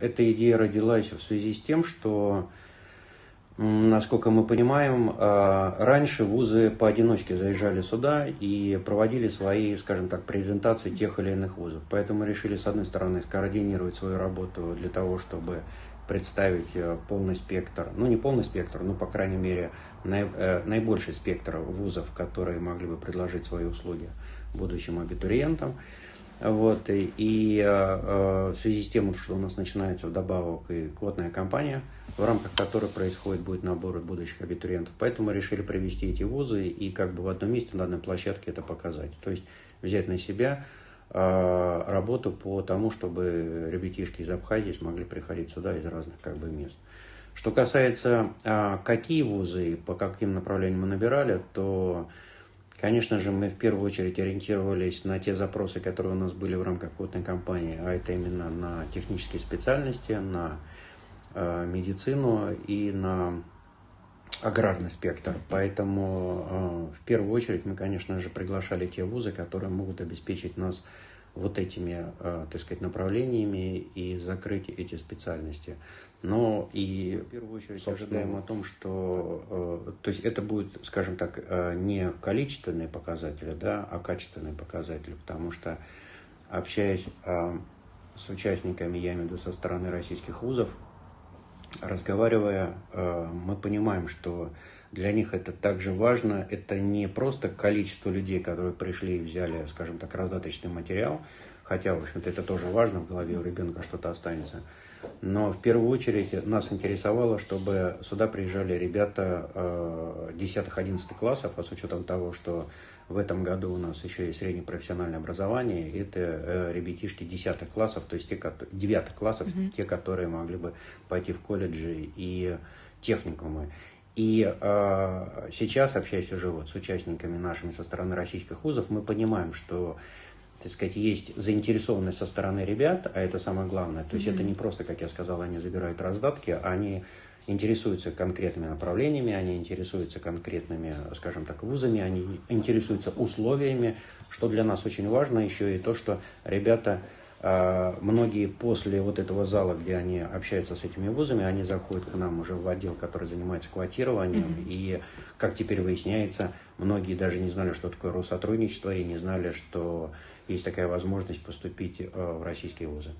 эта идея родилась в связи с тем, что, насколько мы понимаем, раньше вузы поодиночке заезжали сюда и проводили свои, скажем так, презентации тех или иных вузов. Поэтому мы решили, с одной стороны, скоординировать свою работу для того, чтобы представить полный спектр, ну не полный спектр, но, по крайней мере, наибольший спектр вузов, которые могли бы предложить свои услуги будущим абитуриентам. Вот, и в связи с тем, что у нас начинается вдобавок и квотная кампания, в рамках которой происходит будет набор будущих абитуриентов, поэтому мы решили привести эти вузы и как бы в одном месте, на одной площадке это показать. То есть взять на себя работу по тому, чтобы ребятишки из Абхазии смогли приходить сюда из разных как бы мест. Что касается, какие вузы и по каким направлениям мы набирали, то, конечно же, мы в первую очередь ориентировались на те запросы, которые у нас были в рамках квотной кампании, а это именно на технические специальности, на медицину и на аграрный спектр. Поэтому в первую очередь мы, конечно же, приглашали те вузы, которые могут обеспечить нас вот этими, так сказать, направлениями и закрыть эти специальности. Но и в первую очередь ожидаем о том, что, то есть это будет, скажем так, не количественные показатели, да, а качественные показатели, потому что, общаясь с участниками, я имею в виду со стороны российских вузов, разговаривая, мы понимаем, что для них это также важно. Это не просто количество людей, которые пришли и взяли, скажем так, раздаточный материал, хотя, в общем-то, это тоже важно, в голове у ребенка что-то останется. Но в первую очередь нас интересовало, чтобы сюда приезжали ребята 10-11 классов, а с учетом того, что в этом году у нас еще и среднее профессиональное образование, это ребятишки 10 классов, то есть 9 классов, те, которые могли бы пойти в колледжи и техникумы. И сейчас, общаясь уже вот с участниками нашими со стороны российских вузов, мы понимаем, что, так сказать, есть заинтересованность со стороны ребят, а это самое главное. То есть это не просто, как я сказал, они забирают раздатки, они интересуются конкретными направлениями, они интересуются конкретными, скажем так, вузами, они интересуются условиями, что для нас очень важно еще и то, что ребята, многие после вот этого зала, где они общаются с этими вузами, они заходят к нам уже в отдел, который занимается квотированием, и, как теперь выясняется, многие даже не знали, что такое Россотрудничество, и не знали, что есть такая возможность поступить в российские вузы.